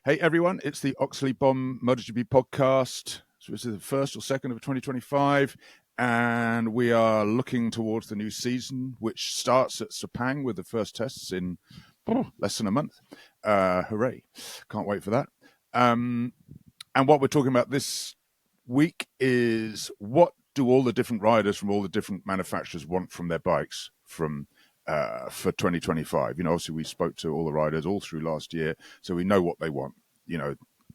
Hey everyone, it's the Oxley Bomb MotoGP podcast. So this is the first or second of 2025, and we are looking towards the new season, which starts at Sepang with the first tests in less than a month. Hooray! Can't wait for that. And what we're talking about this week is what do all the different riders from all the different manufacturers want from their bikes for 2025. Obviously we spoke to all the riders all through last year, so we know what they want.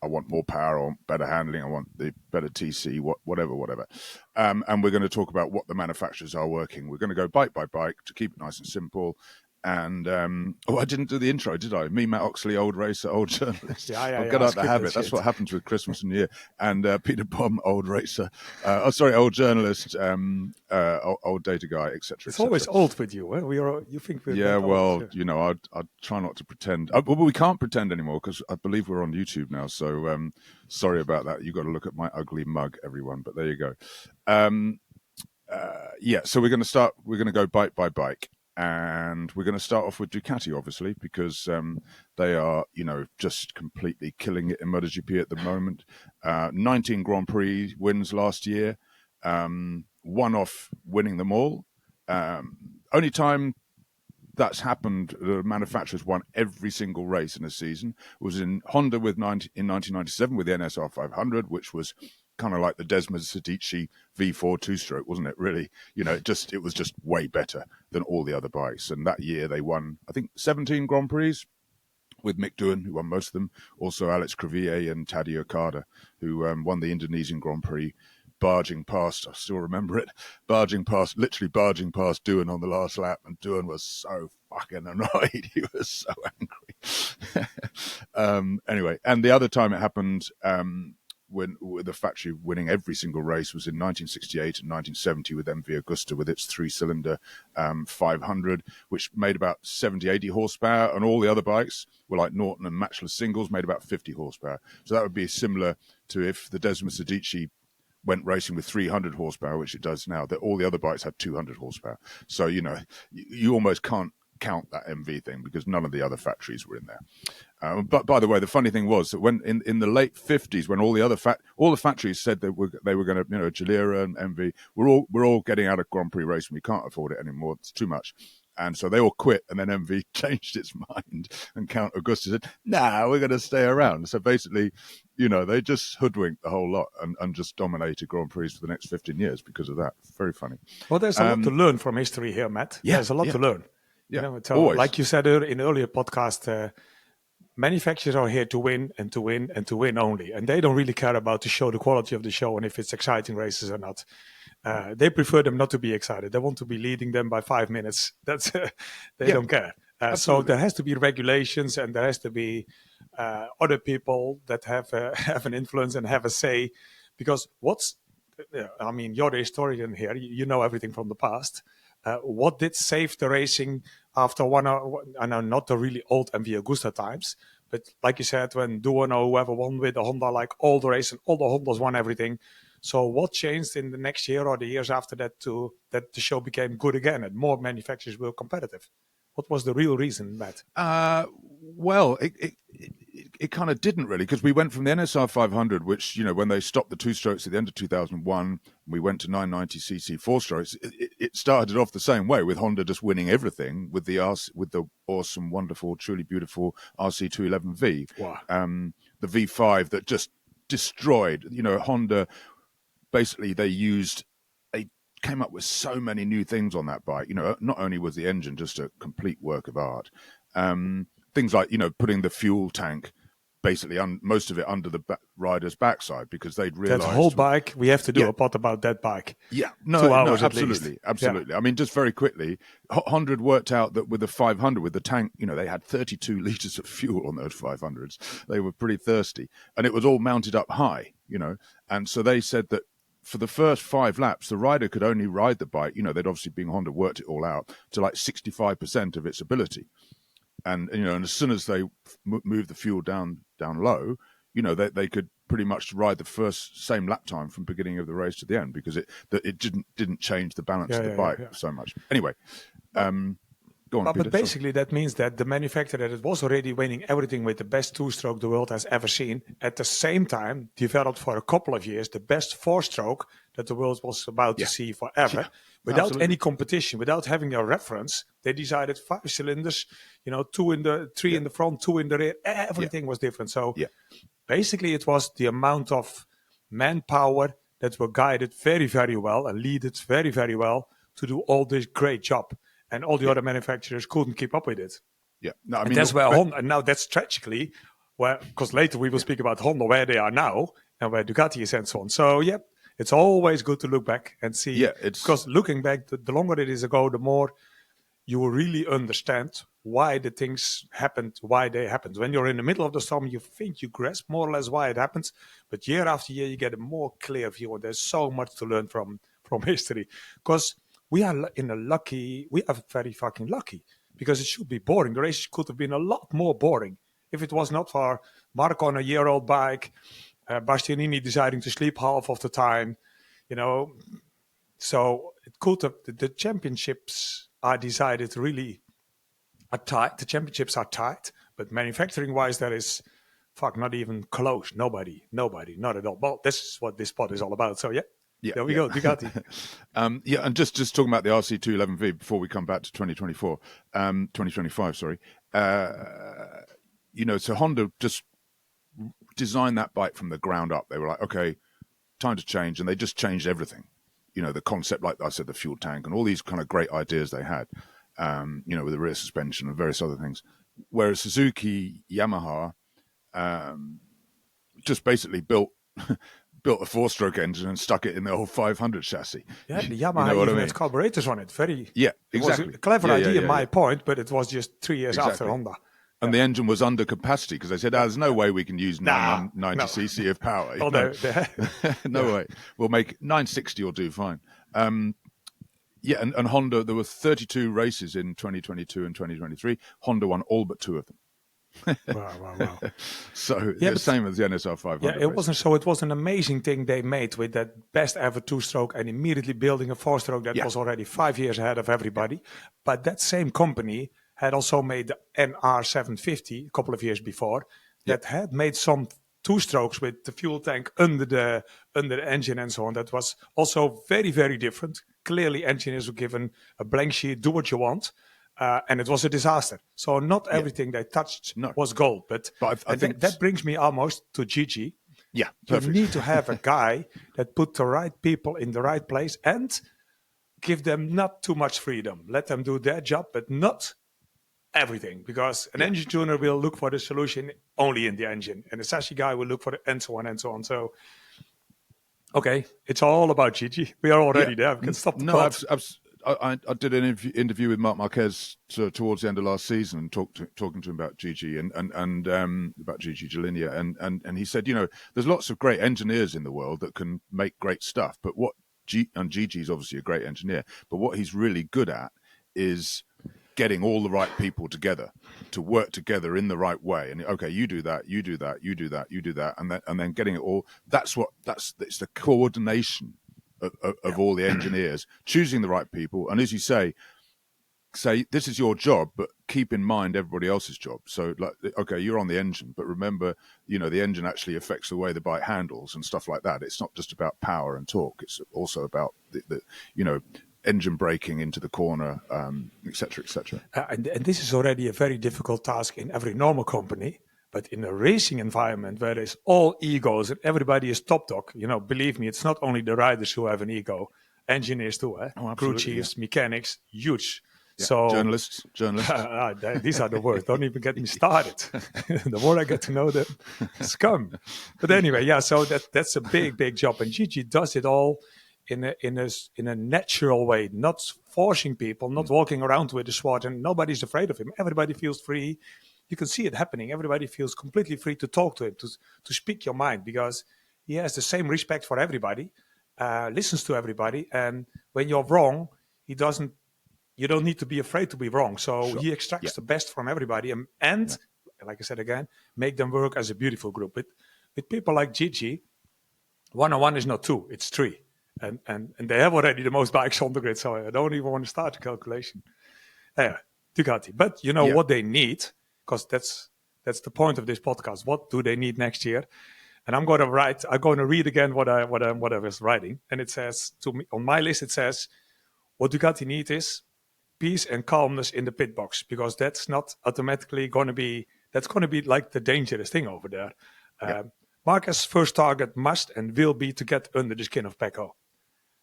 I want more power, I want better handling, I want the better TC, whatever. And we're going to talk about what the manufacturers are working. We're going to go bike by bike to keep it nice and simple. And I didn't do the intro, did I? Me, Matt Oxley, old racer, old journalist. I'll get out the habit. That's what happens with Christmas and New Year. And Peter Bomb, old racer. Old journalist, old data guy, etc. It's always old with you. Eh? You think we're old, I try not to pretend. Well, we can't pretend anymore because I believe we're on YouTube now. So sorry about that. You've got to look at my ugly mug, everyone. But there you go. So we're going to start. We're going to go bike by bike. And we're going to start off with Ducati, obviously, because they are, just completely killing it in MotoGP at the moment. 19 Grand Prix wins last year, one off winning them all. Only time that's happened, the manufacturers won every single race in a season, was in Honda in 1997 with the NSR 500, which was kind of like the Desmond Sedici V4 two-stroke, wasn't it? Really, it was just way better than all the other bikes. And that year they won, I think, 17 Grand Prix with Mick Doohan, who won most of them. Also Alex Criville and Tadej Okada, who won the Indonesian Grand Prix, barging past. I still remember it. Literally barging past Doohan on the last lap, and Doohan was so fucking annoyed. He was so angry. Anyway, and the other time it happened. With the factory winning every single race was in 1968 and 1970 with MV Agusta with its three-cylinder 500, which made about 70, 80 horsepower, and all the other bikes were like Norton and Matchless Singles, made about 50 horsepower. So that would be similar to if the Desmond Sedici went racing with 300 horsepower, which it does now, that all the other bikes had 200 horsepower. So, you almost can't count that MV thing because none of the other factories were in there. But by the way, the funny thing was that when in the late 50s, when all the factories said they were going to, Jalera and MV, we're all getting out of Grand Prix racing. We can't afford it anymore. It's too much. And so they all quit, and then MV changed its mind, and Count Augusta said, "Nah, we're going to stay around." So basically, they just hoodwinked the whole lot and just dominated Grand Prix for the next 15 years because of that. Very funny. Well, there's a lot to learn from history here, Matt. Yeah, there's a lot to learn. Yeah, always. Like you said in earlier podcast, manufacturers are here to win and to win and to win only. And they don't really care about to show the quality of the show and if it's exciting races or not. They prefer them not to be excited. They want to be leading them by 5 minutes. That's they don't care. So there has to be regulations, and there has to be other people that have an influence and have a say. Because you're the historian here. You know everything from the past. What did save the racing after I know not the really old MV Agusta times, but like you said, when Doohan or whoever won with the Honda, like all the race and all the Hondas won everything. So what changed in the next year or the years after that that the show became good again and more manufacturers were competitive? What was the real reason, Matt? Well, it kind of didn't really, because we went from the NSR 500, which, when they stopped the two-strokes at the end of 2001, we went to 990cc four-strokes. It started off the same way, with Honda just winning everything with the awesome, wonderful, truly beautiful RC211V. Wow. The V5 that just destroyed, Honda. Basically, they came up with so many new things on that bike. Not only was the engine just a complete work of art, things like, putting the fuel tank, basically most of it under the rider's backside, because they'd realized... That whole bike, we have to do a pod about that bike. Yeah, 2 hours absolutely. Yeah. I mean, just very quickly, Honda had worked out that with the 500, with the tank, they had 32 litres of fuel on those 500s. They were pretty thirsty. And it was all mounted up high, And so they said that for the first 5 laps, the rider could only ride the bike. They'd obviously Honda worked it all out to like 65% of its ability. And, and as soon as they moved the fuel down low, they could pretty much ride the same lap time from beginning of the race to the end, because it didn't change the balance of the bike so much. Anyway, Go on, But Peter. basically, that means that the manufacturer that was already winning everything with the best two-stroke the world has ever seen, at the same time developed for a couple of years the best four-stroke that the world was about to see forever, without absolutely. any competition, without having a reference. They decided 5 cylinders, 2 in the 3 in the front, 2 in the rear. Everything was different. So basically, it was the amount of manpower that were guided very, very well and leaded very, very well to do all this great job. And all the other manufacturers couldn't keep up with it. Yeah, no, I mean, and that's where Honda, and now that's tragically where, because later we will speak about Honda, where they are now and where Ducati is and so on. So, it's always good to look back and see. Yeah, because looking back, the longer it is ago, the more you will really understand why the things happened, why they happened. When you're in the middle of the storm, you think you grasp more or less why it happens. But year after year, you get a more clear view. And there's so much to learn from history. Because we are very fucking lucky, because it should be boring. The race could have been a lot more boring if it was not for Marco on a year-old bike, Bastianini deciding to sleep half of the time, So it could have, the championships are decided really are tight. The championships are tight, but manufacturing-wise, there is not even close. Nobody, not at all. Well, this is what this pod is all about. So there we go, Ducati. And just talking about the RC211V before we come back to 2025, sorry. So Honda just designed that bike from the ground up. They were like, okay, time to change. And they just changed everything. The concept, like I said, the fuel tank and all these kind of great ideas they had, with the rear suspension and various other things. Whereas Suzuki, Yamaha, just basically built a four-stroke engine and stuck it in the old 500 chassis. Yeah, the Yamaha even had carburetors on it. Exactly. It was a clever idea, my point, but it was just 3 years after Honda. And the engine was under capacity because they said, there's no way we can use 990cc of power. No way. We'll make 960 will do fine. And Honda, there were 32 races in 2022 and 2023. Honda won all but 2 of them. Wow. So the same as the NSR 500. Yeah, it wasn't so. It was an amazing thing they made with that best ever two-stroke and immediately building a four-stroke that was already 5 years ahead of everybody. But that same company had also made the NR 750 a couple of years before that had made some two-strokes with the fuel tank under the engine and so on. That was also very, very different. Clearly, engineers were given a blank sheet, do what you want. And it was a disaster. So not everything they touched was gold. But I think that brings me almost to Gigi. Yeah, perfect. You need to have a guy that put the right people in the right place and give them not too much freedom. Let them do their job, but not everything. Because an engine tuner will look for the solution only in the engine. And the chassis guy will look for it and so on and so on. So, okay, it's all about Gigi. We are already there. We can stop the pod. I did an interview with Marc Marquez towards the end of last season, and talking to him about Gigi and about Gigi Dall'Igna, and he said, there's lots of great engineers in the world that can make great stuff, but Gigi's obviously a great engineer, but what he's really good at is getting all the right people together to work together in the right way. And okay, you do that, you do that, you do that, you do that, and then getting it all. It's the coordination of all the engineers, choosing the right people, and as you say this is your job, but keep in mind everybody else's job. So, like, okay, you're on the engine, but remember, the engine actually affects the way the bike handles and stuff like that. It's not just about power and torque; it's also about the engine braking into the corner, et cetera, et cetera. And this is already a very difficult task in every normal company. But in a racing environment where there's all egos and everybody is top dog, believe me, it's not only the riders who have an ego, engineers too, crew chiefs, mechanics, huge. Yeah. So journalists. These are the worst. Don't even get me started. The more I get to know them, scum. But anyway, so that's a big job, and Gigi does it all in a natural way, not forcing people, not walking around with a sword, and nobody's afraid of him. Everybody feels free. You can see it happening. Everybody feels completely free to talk to him, to speak your mind, because he has the same respect for everybody, listens to everybody, and when you're wrong, you don't need to be afraid to be wrong. So he extracts the best from everybody, and like I said again, make them work as a beautiful group. With people like Gigi, 1-on-1 is not 2, it's 3. And they have already the most bikes on the grid, so I don't even want to start the calculation. Ducati. But you know Yeah. what they need, because that's the point of this podcast. What do they need next year? And I'm going to read again what I was writing. And it says to me on my list, it says what Ducati need is peace and calmness in the pit box, because that's not automatically going to be, that's going to be like the dangerous thing over there. Yeah. Marquez's first target must and will be to get under the skin of Pecco.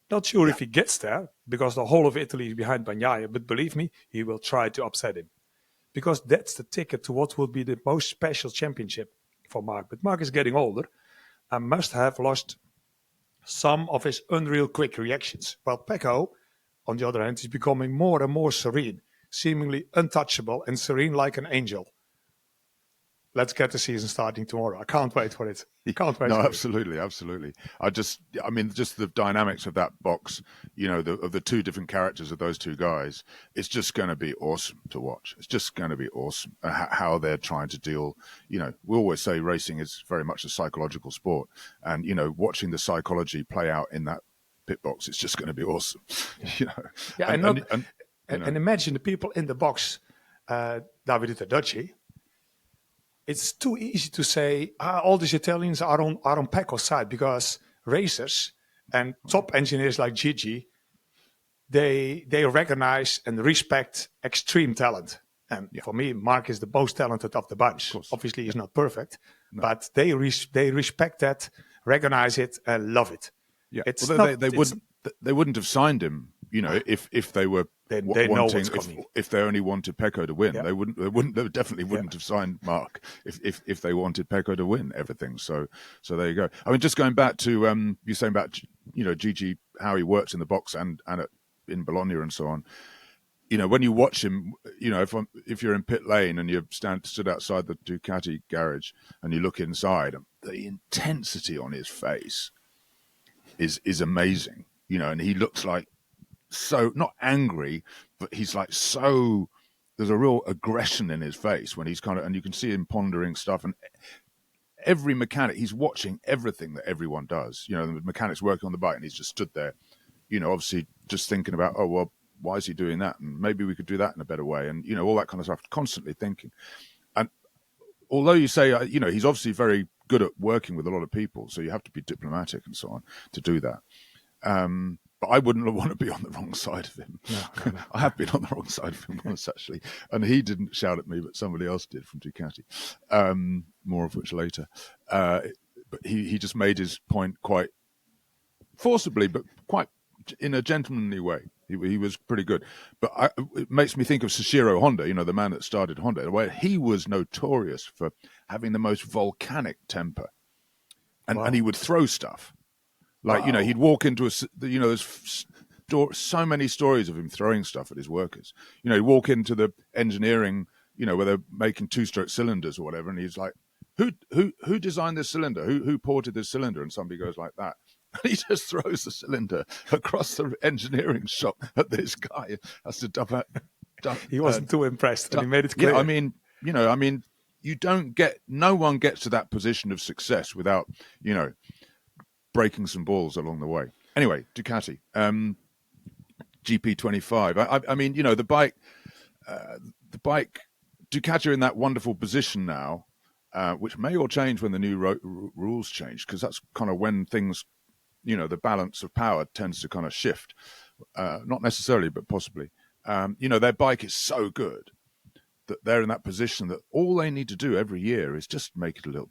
Not sure if he gets there, because the whole of Italy is behind Bagnaia, but believe me, he will try to upset him. Because that's the ticket to what will be the most special championship for Mark. But Mark is getting older and must have lost some of his unreal quick reactions. While Pecco, on the other hand, is becoming more and more serene, seemingly untouchable and serene like an angel. Let's get the season starting tomorrow. I can't wait for it. No, absolutely. I mean, just the dynamics of that box, you know, of the two different characters of those two guys, it's just going to be awesome to watch. It's just going to be awesome how they're trying to deal. You know, we always say racing is very much a psychological sport, and you know, watching the psychology play out in that pit box, it's just going to be awesome. You know, yeah, and imagine the people in the box. Davide Tedeschi. It's too easy to say all these Italians are on Pecco's side, because racers and top engineers like Gigi, they recognize and respect extreme talent. And for me, Mark is the most talented of the bunch. Obviously, he's not perfect, but they respect that, recognize it, and love it. Yeah, they wouldn't have signed him, you know, if they were they know what's coming. If they only wanted Pecco to win. They definitely wouldn't have signed Mark if they wanted Pecco to win everything. So there you go. I mean, just going back to you saying about, you know, Gigi, how he works in the box and in Bologna and so on. You know, when you watch him, you know, if you're in pit lane and you're stood outside the Ducati garage and you look inside, the intensity on his face is amazing, you know, and he looks like so not angry, but he's like so. There's a real aggression in his face when he's and you can see him pondering stuff. And every mechanic, he's watching everything that everyone does. You know, the mechanic's working on the bike, and he's just stood there, you know, obviously just thinking about, oh well, why is he doing that? And maybe we could do that in a better way, and you know, all that kind of stuff. Constantly thinking, and although you say, you know, he's obviously very good at working with a lot of people, so you have to be diplomatic and so on to do that. But I wouldn't want to be on the wrong side of him. No. I have been on the wrong side of him once, actually. And he didn't shout at me, but somebody else did from Ducati, more of which later. But he just made his point quite forcibly, but quite in a gentlemanly way. He was pretty good. But it makes me think of Soichiro Honda, you know, the man that started Honda, where he was notorious for having the most volcanic temper. And he would throw stuff. Like, you know, he'd walk into you know, there's so many stories of him throwing stuff at his workers. You know, he'd walk into the engineering, you know, where they're making two-stroke cylinders or whatever, and he's like, who designed this cylinder? Who ported this cylinder? And somebody goes like that. And he just throws the cylinder across the engineering shop at this guy. Has to dump out. He wasn't too impressed, and he made it clear. Yeah, I mean, no one gets to that position of success without, you know, breaking some balls along the way. Anyway, Ducati, GP25. I mean, you know, the bike, Ducati are in that wonderful position now, which may all change when the new rules change, because that's kind of when things, you know, the balance of power tends to kind of shift. Not necessarily, but possibly. You know, their bike is so good that they're in that position that all they need to do every year is just make it a little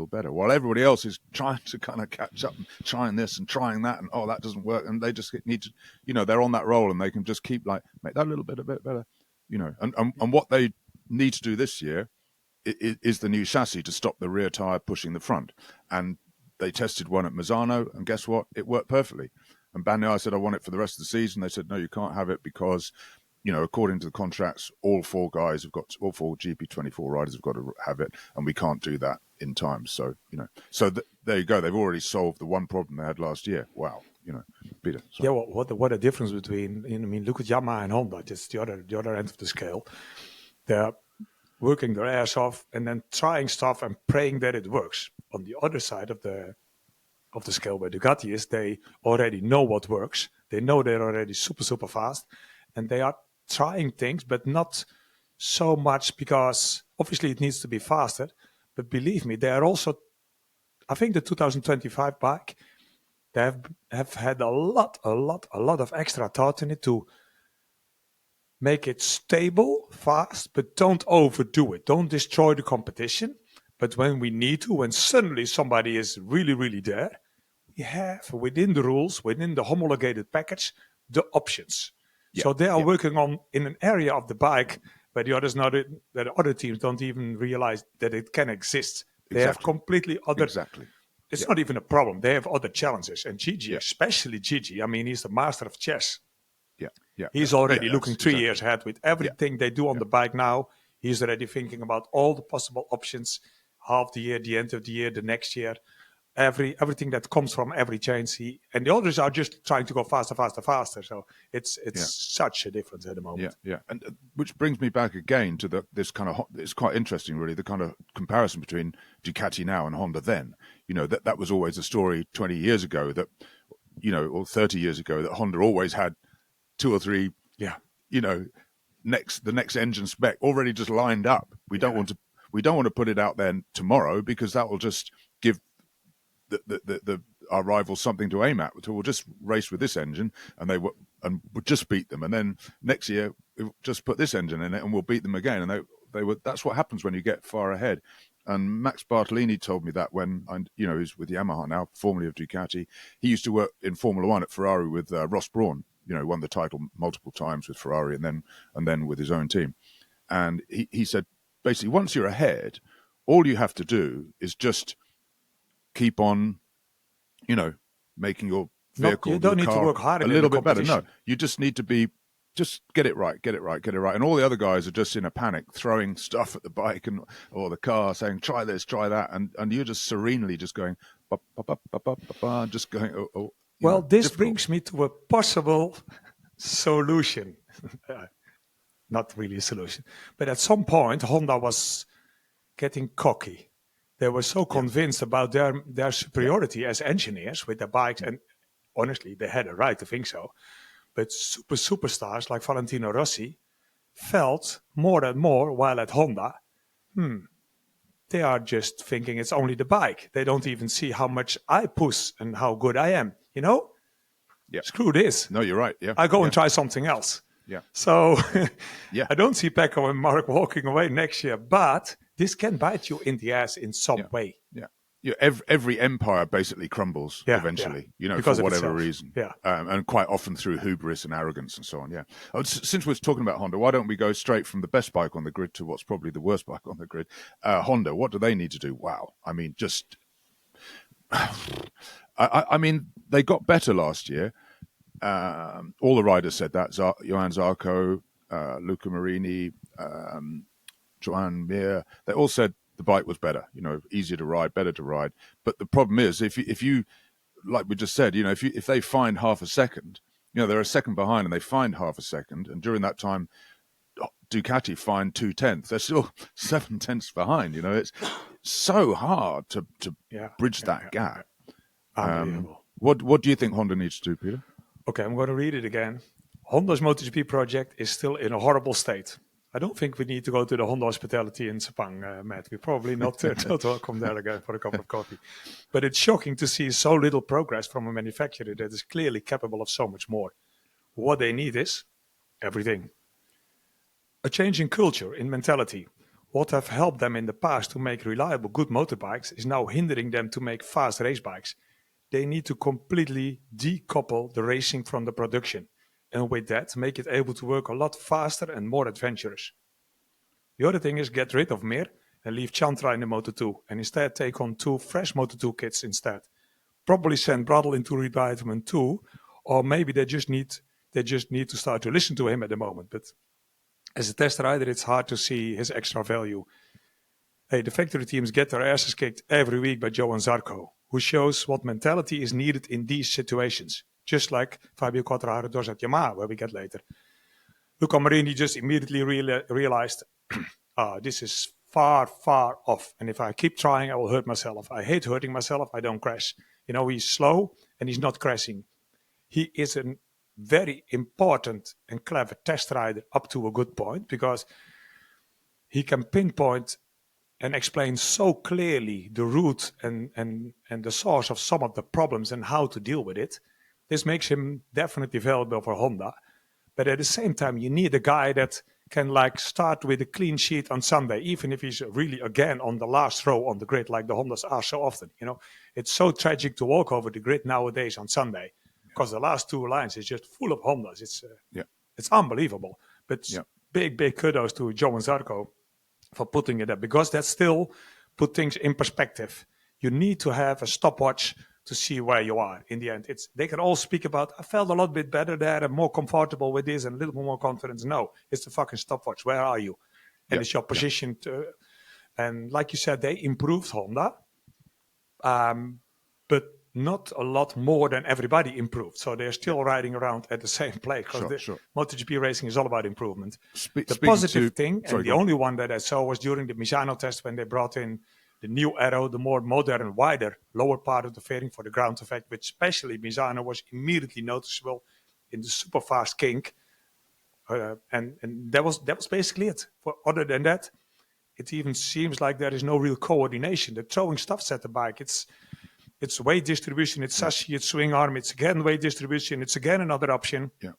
better, while everybody else is trying to kind of catch up and trying this and trying that, and oh, that doesn't work, and they just need to, you know, they're on that roll and they can just keep like, make that a little bit a bit better, you know, and what they need to do this year is the new chassis to stop the rear tire pushing the front. And they tested one at Misano, and guess what? It worked perfectly. And Bagnaia said, I want it for the rest of the season. They said, no, you can't have it because, you know, according to the contracts, all four GP24 riders have got to have it, and we can't do that in time. So, you know, there you go. They've already solved the one problem they had last year. Wow, you know, Peter. Sorry. Yeah, well, what a difference between, I mean, look at Yamaha and Honda. It's the other end of the scale. They're working their ass off and then trying stuff and praying that it works. On the other side of the scale where Ducati is, they already know what works. They know they're already super, super fast, and they are trying things, but not so much because obviously it needs to be faster. But believe me, they are also, I think the 2025 bike, they have had a lot of extra thought in it to make it stable, fast, but don't overdo it. Don't destroy the competition. But when we need to, when suddenly somebody is really, really there, we have within the rules, within the homologated package, the options. Yeah, So they are working on in an area of the bike where the others not, that other teams don't even realize that it can exist. They have completely other. Exactly. It's not even a problem. They have other challenges. And Gigi, especially Gigi, I mean, he's the master of chess. Yeah. He's already looking 3 years ahead with everything they do on the bike now. He's already thinking about all the possible options, half the year, the end of the year, the next year, everything that comes from every change. And the others are just trying to go faster. So it's such a difference at the moment. Yeah. And which brings me back again to this kind of, it's quite interesting really, the kind of comparison between Ducati now and Honda then. You know, that was always a story 20 years ago that, you know, or 30 years ago, that Honda always had 2 or 3, you know, the next engine spec already just lined up. We don't want to put it out there tomorrow because that will just give our rivals something to aim at. So we'll just race with this engine, and we'll just beat them. And then next year we'll just put this engine in it, and we'll beat them again. And that's what happens when you get far ahead. And Max Bartolini told me that when he's with Yamaha now, formerly of Ducati. He used to work in Formula One at Ferrari with Ross Brawn. You know, won the title multiple times with Ferrari, and then with his own team. And he said, basically, once you're ahead, all you have to do is just keep on, you know, making your vehicle, you don't need to work harder, a little bit better. No, you just need to just get it right. And all the other guys are just in a panic, throwing stuff at the bike or the car, saying, try this, try that. And you're just serenely just going, just going, well, this brings me to a possible solution. Not really a solution. But at some point, Honda was getting cocky. They were so convinced about their superiority as engineers with their bikes. And honestly, they had a right to think so. But superstars like Valentino Rossi felt more and more while at Honda, they are just thinking it's only the bike. They don't even see how much I push and how good I am. You know? Yeah. Screw this. No, you're right. Yeah. I go and try something else. Yeah. So I don't see Pecco and Mark walking away next year, but this can bite you in the ass in some way. Yeah. Every empire basically crumbles eventually, you know, because for whatever reason. Yeah. And quite often through hubris and arrogance and so on. Yeah. Since we're talking about Honda, why don't we go straight from the best bike on the grid to what's probably the worst bike on the grid? Honda, what do they need to do? Wow. I mean, just... I mean, they got better last year. All the riders said that. Johan Zarco, Luca Marini, Joan Mir, they all said the bike was better, you know, easier to ride, better to ride. But the problem is, if you, like we just said, you know, if they find half a second, you know, they're a second behind and they find half a second, and during that time, Ducati find 2/10. They're still 7/10 behind. You know, it's so hard to bridge that gap. Unbelievable. What do you think Honda needs to do, Peter? Okay, I'm going to read it again. Honda's MotoGP project is still in a horrible state. I don't think we need to go to the Honda hospitality in Sepang, Matt. We're probably not welcome there again for a cup of coffee. But it's shocking to see so little progress from a manufacturer that is clearly capable of so much more. What they need is everything. A change in culture, in mentality. What have helped them in the past to make reliable, good motorbikes is now hindering them to make fast race bikes. They need to completely decouple the racing from the production. And with that, make it able to work a lot faster and more adventurous. The other thing is get rid of Mir and leave Chantra in the Moto2 and instead take on 2 fresh Moto2 kits instead. Probably send Bradl into retirement too, or maybe they just need to start to listen to him at the moment. But as a test rider, it's hard to see his extra value. Hey, the factory teams get their asses kicked every week by Johan Zarco, who shows what mentality is needed in these situations. Just like Fabio Quartararo does at Yamaha, where we get later. Luca Marini just immediately realized, this is far, far off. And if I keep trying, I will hurt myself. I hate hurting myself. I don't crash. You know, he's slow and he's not crashing. He is an very important and clever test rider up to a good point, because he can pinpoint and explain so clearly the root and the source of some of the problems and how to deal with it. This makes him definitely valuable for Honda. But at the same time, you need a guy that can like start with a clean sheet on Sunday, even if he's really again on the last row on the grid, like the Hondas are so often. You know, it's so tragic to walk over the grid nowadays on Sunday, because the last two lines is just full of Hondas. It's unbelievable. But big kudos to Joe and Zarco for putting it up, because that still put things in perspective. You need to have a stopwatch to see where you are in the end. They can all speak about, I felt a lot bit better there and more comfortable with this and a little bit more confidence. No, it's the fucking stopwatch. Where are you? And it's your position. And like you said, they improved Honda, but not a lot more than everybody improved. So they're still riding around at the same place, because MotoGP racing is all about improvement. The positive thing, and the only one that I saw was during the Misano test, when they brought in the new aero, the more modern, wider, lower part of the fairing for the ground effect, which especially Misano was immediately noticeable in the super fast kink. And that was basically it. Other than that, it even seems like there is no real coordination. They're throwing stuff at the bike. It's weight distribution, it's chassis, it's swing arm, it's again weight distribution, it's again another option. Yeah.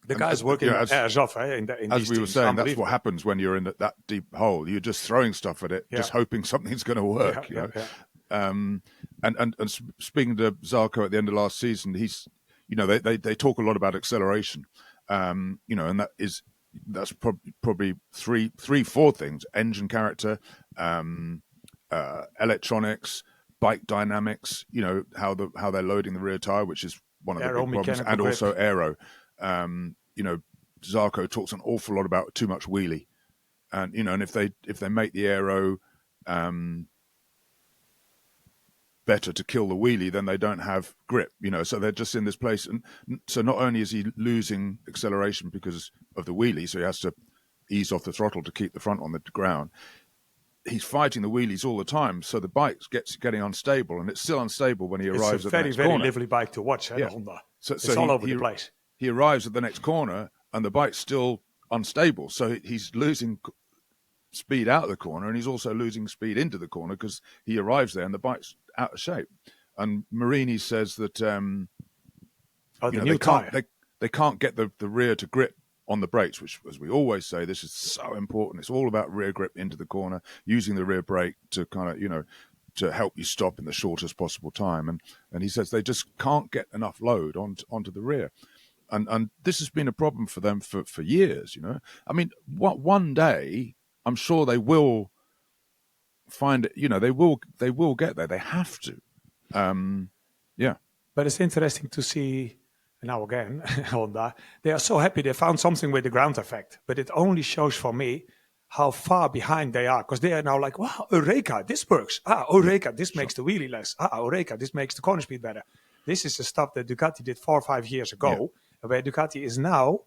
The guy's working airs off. As we were saying, that's what happens when you're in that deep hole. You're just throwing stuff at it, just hoping something's going to work. And speaking to Zarco at the end of last season, he's, they talk a lot about acceleration, and that's probably four things: engine character, electronics, bike dynamics. How they're loading the rear tire, which is one of the big problems, and also aero. Zarco talks an awful lot about too much wheelie, and and if they make the aero better to kill the wheelie, then they don't have grip. So they're just in this place, and so not only is he losing acceleration because of the wheelie, so he has to ease off the throttle to keep the front on the ground. He's fighting the wheelies all the time, so the bike gets getting unstable, and it's still unstable when he arrives at the next corner. It's a very lively bike to watch, the Honda. So it's all over the place. He arrives at the next corner, and the bike's still unstable. So he's losing speed out of the corner, and he's also losing speed into the corner because he arrives there and the bike's out of shape. And Marini says that they can't get the rear to grip on the brakes, which, as we always say, this is so important. It's all about rear grip into the corner, using the rear brake to kind of, to help you stop in the shortest possible time. And he says they just can't get enough load onto the rear. And this has been a problem for them for years, I mean, one day, I'm sure they will find it, they will get there. They have to. But it's interesting to see, now again, Honda, they are so happy they found something with the ground effect. But it only shows for me how far behind they are. Because they are now like, wow, Eureka, this works. Eureka, this makes the wheelie less. Eureka, this makes the corner speed better. This is the stuff that Ducati did 4 or 5 years ago. Where Ducati is now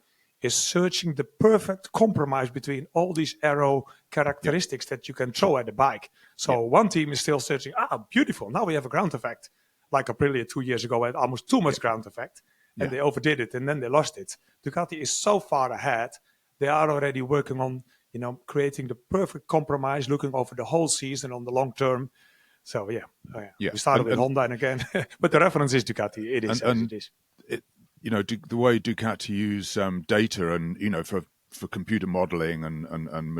is searching the perfect compromise between all these aero characteristics that you can throw at the bike. So one team is still searching, beautiful, now we have a ground effect. Like Aprilia 2 years ago had almost too much ground effect, and they overdid it, and then they lost it. Ducati is so far ahead, they are already working on, creating the perfect compromise, looking over the whole season on the long term. So, we started with Honda and again, but the reference is Ducati. It is as it is. The way Ducati use data and for computer modeling and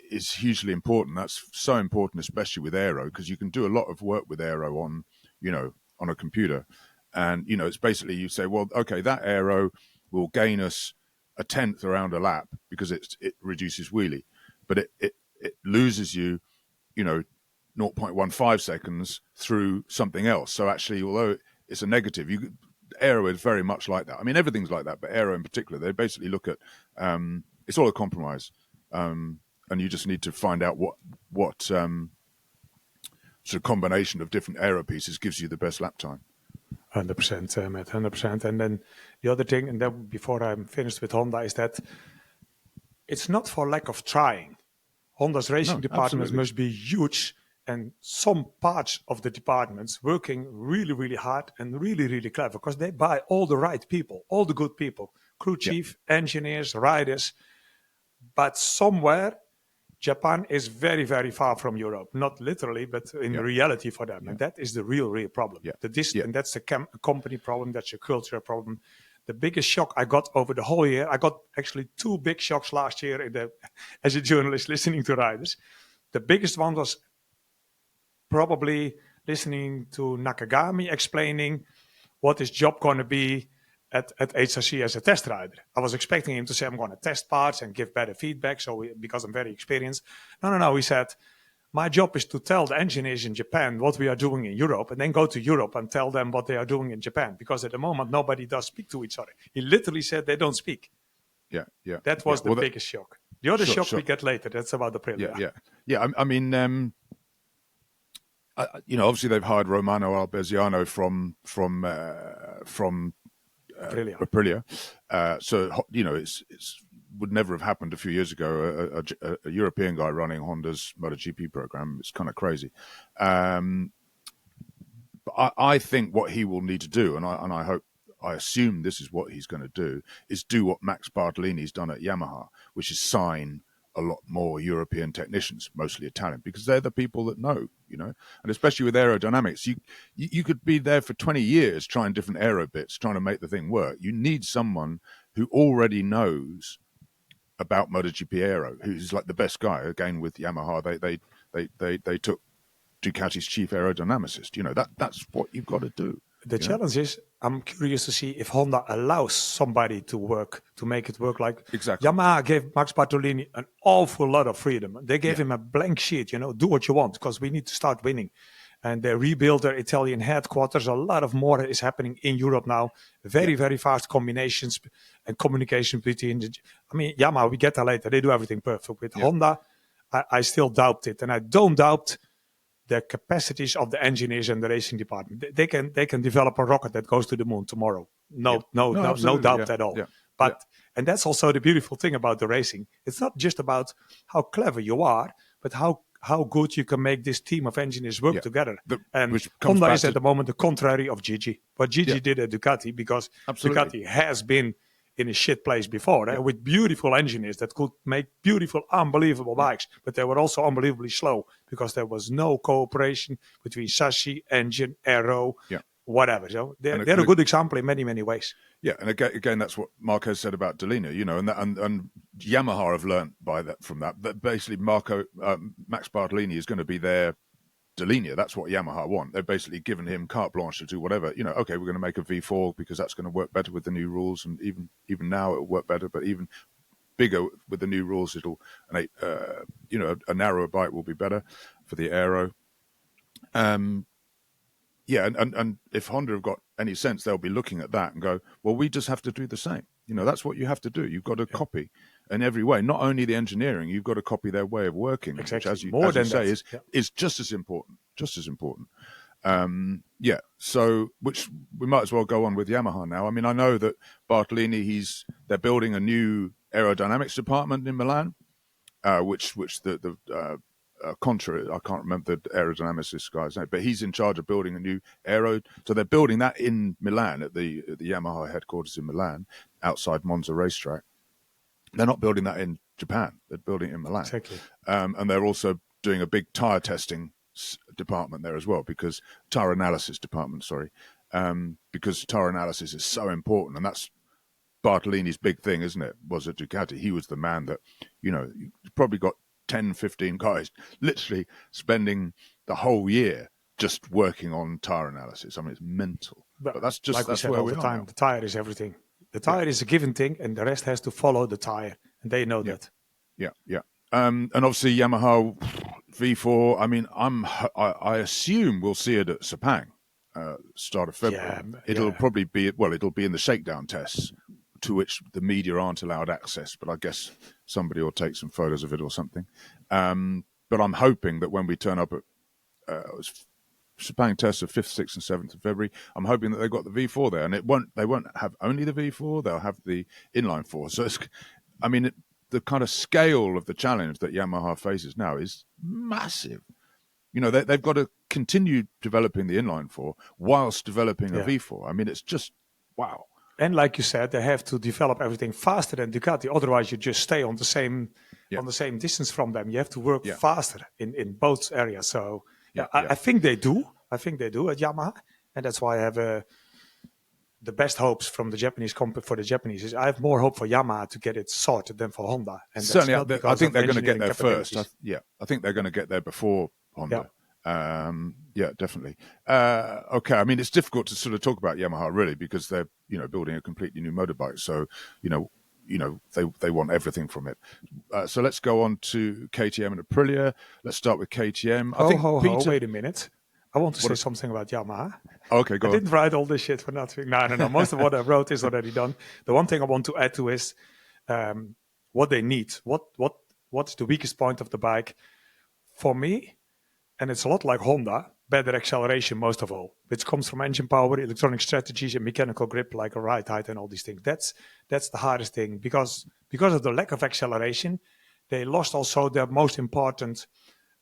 is hugely important. That's so important, especially with aero, because you can do a lot of work with aero on a computer, and it's basically you say, well, okay, that aero will gain us a tenth around a lap because it reduces wheelie, but it loses you 0.15 seconds through something else. So actually, although it's a negative, aero is very much like that. I mean, everything's like that, but aero in particular, they basically look at it's all a compromise, and you just need to find out what sort of combination of different aero pieces gives you the best lap time. 100%, Matt, 100%. And then the other thing, and then before I'm finished with Honda, is that it's not for lack of trying. Honda's racing department must be huge and some parts of the departments working really, really hard and really, really clever because they buy all the right people, all the good people, crew chief, engineers, riders. But somewhere, Japan is very, very far from Europe. Not literally, but in reality for them. And that is the real problem. And that's the company problem. That's a cultural problem. The biggest shock I got over the whole year, I got actually 2 big shocks last year as a journalist listening to riders. The biggest one was probably listening to Nakagami explaining what his job going to be at HRC as a test rider. I was expecting him to say, I'm going to test parts and give better feedback because I'm very experienced. No. He said, my job is to tell the engineers in Japan what we are doing in Europe and then go to Europe and tell them what they are doing in Japan. Because at the moment, nobody does speak to each other. He literally said they don't speak. Yeah. That was the biggest shock. The other shock we get later. That's about the Aprilia. Yeah. I mean, obviously they've hired Romano Alberziano from Aprilia. So it's would never have happened a few years ago. A European guy running Honda's MotoGP program. It's kind of crazy. But I think what he will need to do, and I assume this is what he's going to do, is do what Max Bartolini's done at Yamaha, which is sign a lot more European technicians, mostly Italian, because they're the people that know, and especially with aerodynamics, you could be there for 20 years trying different aero bits, trying to make the thing work. You need someone who already knows about MotoGP aero, who's like the best guy. Again, with Yamaha, they took Ducati's chief aerodynamicist. That's what you've got to do. The challenge is, I'm curious to see if Honda allows somebody to make it work. Like exactly. Yamaha gave Max Bartolini an awful lot of freedom. They gave him a blank sheet, do what you want because we need to start winning. And they rebuilt their Italian headquarters. A lot of more is happening in Europe now. Very, very fast combinations and communication between Yamaha, we get that later. They do everything perfect. With Honda, I still doubt it. And I don't doubt the capacities of the engineers and the racing department. They can develop a rocket that goes to the moon tomorrow. No doubt at all. And that's also the beautiful thing about the racing. It's not just about how clever you are, but how good you can make this team of engineers work together. And Honda is at the moment the contrary of Gigi. What Gigi did at Ducati, because Ducati has been in a shit place before, with beautiful engineers that could make beautiful, unbelievable bikes, but they were also unbelievably slow because there was no cooperation between chassis, engine, aero, whatever. So they're a good example in many, many ways. Yeah, and again, that's what Marquez said about Dall'Igna, and Yamaha have learnt from that. That basically Max Bartolini is going to be their Dall'Igna. That's what Yamaha want. They've basically given him carte blanche to do whatever. Okay, we're going to make a V4 because that's going to work better with the new rules, and even now it'll work better. But even bigger with the new rules, a narrower bike will be better for the aero. And if Honda have got any sense, they'll be looking at that and go, well, we just have to do the same. That's what you have to do. You've got to copy in every way, not only the engineering, you've got to copy their way of working, exactly. which, as you say, is just as important. So which we might as well go on with Yamaha now. I mean, I know that Bartolini, they're building a new aerodynamics department in Milan, which the Contra, I can't remember the aerodynamicist guy's name, but he's in charge of building a new aero. So they're building that in Milan at the Yamaha headquarters in Milan, outside Monza racetrack. They're not building that in Japan. They're building it in Milan. Exactly. And they're also doing a big tire testing department there as well, because tire analysis is so important. And that's Bartolini's big thing, isn't it? Was at Ducati. He was the man that, probably got 10, 15 guys literally spending the whole year just working on tire analysis. I mean, it's mental. But that's just like that's we said where all we the are time. now. The tire is everything. The tire is a given thing, and the rest has to follow the tire, and they know that. Yeah. And obviously Yamaha V4. I mean, I assume we'll see it at Sepang, start of February. It'll probably be it'll be in the shakedown tests, to which the media aren't allowed access. But I guess somebody will take some photos of it or something. But I'm hoping that when we turn up at Sepang tests of 5th, 6th, and 7th of February, I'm hoping that they've got the V4 there, and they won't have only the V4. They'll have the inline 4. So the kind of scale of the challenge that Yamaha faces now is massive. they've got to continue developing the inline four whilst developing a V4. I mean, it's just wow. And like you said, they have to develop everything faster than Ducati. Otherwise, you just stay on the same distance from them. You have to work faster in both areas. So I think they do. I think they do at Yamaha, and that's why I have the best hopes from the Japanese for the Japanese. Is I have more hope for Yamaha to get it sorted than for Honda. And certainly, I think they're going to get there first. I think they're going to get there before Honda. Definitely. Okay, I mean, it's difficult to sort of talk about Yamaha really because they're building a completely new motorbike. So they want everything from it. So let's go on to KTM and Aprilia. Let's start with KTM. Wait a minute. I want to say something about Yamaha. Okay, go on. I didn't write all this shit for nothing. No. Most of what I wrote is already done. The one thing I want to add to is what they need. What's the weakest point of the bike? For me, and it's a lot like Honda, better acceleration most of all, which comes from engine power, electronic strategies, and mechanical grip like a ride height and all these things. That's the hardest thing because of the lack of acceleration, they lost also their most important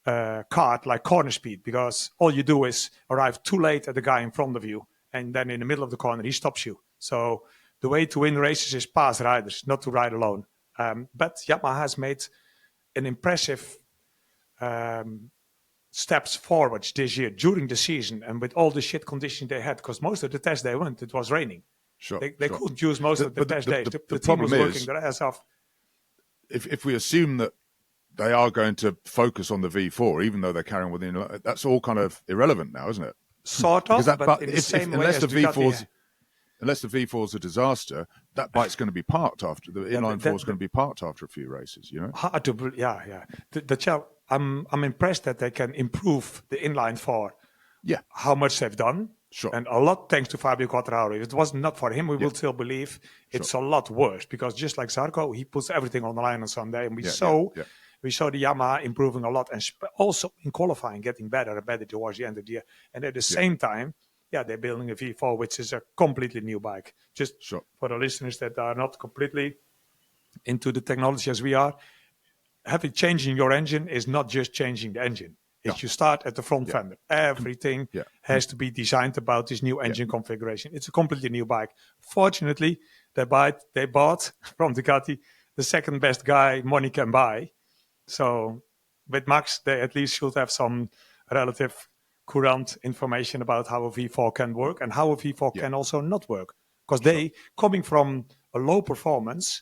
card like corner speed, because all you do is arrive too late at the guy in front of you, and then in the middle of the corner he stops you. So the way to win races is pass riders, not to ride alone. But Yamaha has made an impressive steps forwards this year during the season, and with all the shit conditions they had, because most of the tests they went, it was raining. They couldn't use most of the test days. The team was working their ass off. If we assume that they are going to focus on the V4, even though they're carrying within, that's all kind of irrelevant now, isn't it? Sort of, but in the same way as Ducati. Unless the V4's a disaster, that bike's going to be parked after the inline four is going to be parked after a few races. Hard to, I'm impressed that they can improve the inline four. Yeah, how much they've done. Sure. And a lot thanks to Fabio Quartararo. If it was not for him, we will still believe it's a lot worse, because just like Zarco, he puts everything on the line on Sunday, and we saw the Yamaha improving a lot, and also in qualifying getting better and better towards the end of the year. And at the same time, they're building a V4, which is a completely new bike. Just for the listeners that are not completely into the technology as we are, changing your engine is not just changing the engine. If you start at the front fender, everything has to be designed about this new engine configuration. It's a completely new bike. Fortunately, they bought from Ducati the second best guy money can buy. So with Max, they at least should have some relative current information about how a V4 can work and how a V4 can also not work. Because they, coming from a low performance,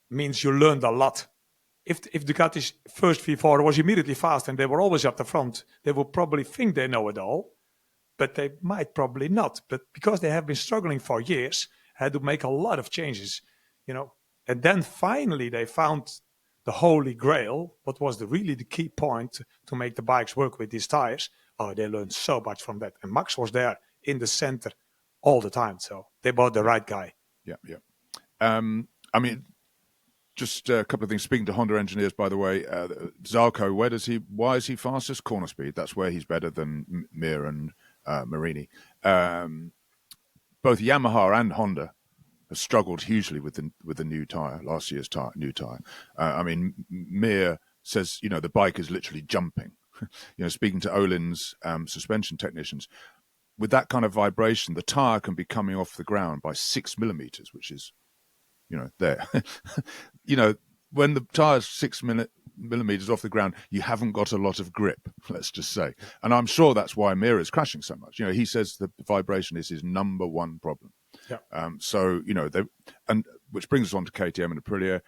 means you learned a lot. If Ducati's first V4 was immediately fast and they were always up the front, they will probably think they know it all, but they might probably not. But because they have been struggling for years, had to make a lot of changes, And then finally they found the holy grail, what was really the key point to make the bikes work with these tires. Oh, they learned so much from that. And Max was there in the center all the time. So they bought the right guy. Yeah. I mean, just a couple of things. Speaking to Honda engineers, by the way, Zarco, why is he fastest? Corner speed. That's where he's better than Mir and Marini. Both Yamaha and Honda have struggled hugely with the new tire, last year's new tire. I mean, Mir says, the bike is literally jumping. Speaking to Öhlins suspension technicians, with that kind of vibration, the tire can be coming off the ground by 6 millimeters, which is, there. When the tire's 6 millimeters off the ground, you haven't got a lot of grip, let's just say. And I'm sure that's why Mir is crashing so much. He says the vibration is his number one problem. Yeah. Which brings us on to KTM and Aprilia,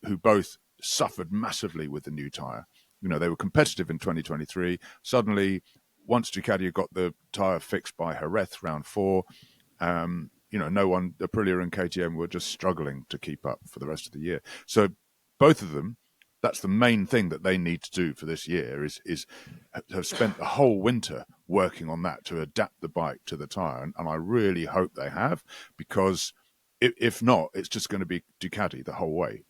who both suffered massively with the new tire. They were competitive in 2023. Suddenly, once Ducati got the tire fixed by Jerez round 4, no one, Aprilia and KTM, were just struggling to keep up for the rest of the year. So both of them, that's the main thing that they need to do for this year is have spent the whole winter working on that to adapt the bike to the tire. And I really hope they have, because if not, it's just going to be Ducati the whole way.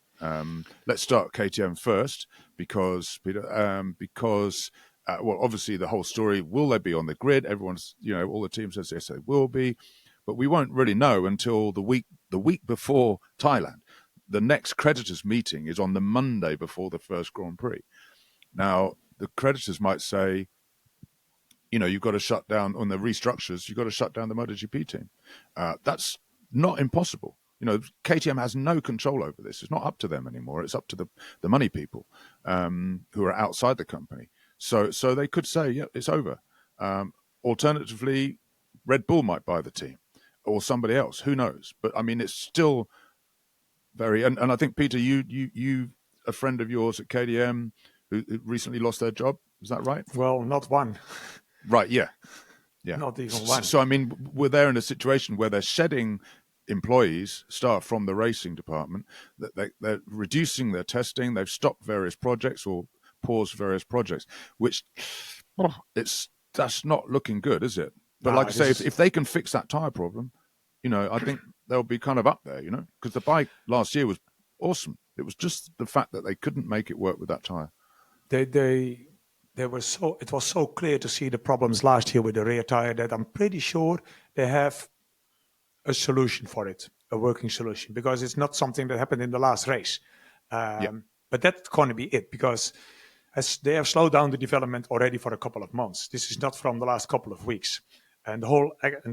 Let's start KTM first, because obviously the whole story, will they be on the grid? Everyone's, all the teams says yes, they will be. But we won't really know until the week before Thailand. The next creditors meeting is on the Monday before the first Grand Prix. Now, the creditors might say, you've got to shut down on the restructures. You've got to shut down the MotoGP team. That's not impossible. KTM has no control over this. It's not up to them anymore. It's up to the money people who are outside the company. So they could say, yeah, it's over. Alternatively, Red Bull might buy the team or somebody else. Who knows? But I mean, it's still very. And I think, Peter, you a friend of yours at KTM who recently lost their job. Is that right? Well, not one. Right. Yeah. Not even one. So I mean, we're there in a situation where they're shedding staff from the racing department. They're reducing their testing. They've stopped various projects or paused various projects, which that's not looking good, is it? But No, like I say, if they can fix that tire problem, I think they'll be kind of up there, because the bike last year was awesome. It was just the fact that they couldn't make it work with that tire. It was so clear to see the problems last year with the rear tire that I'm pretty sure they have a solution for it, a working solution, because it's not something that happened in the last race. But that's going to be it, because as they have slowed down the development already for a couple of months. This is not from the last couple of weeks. And the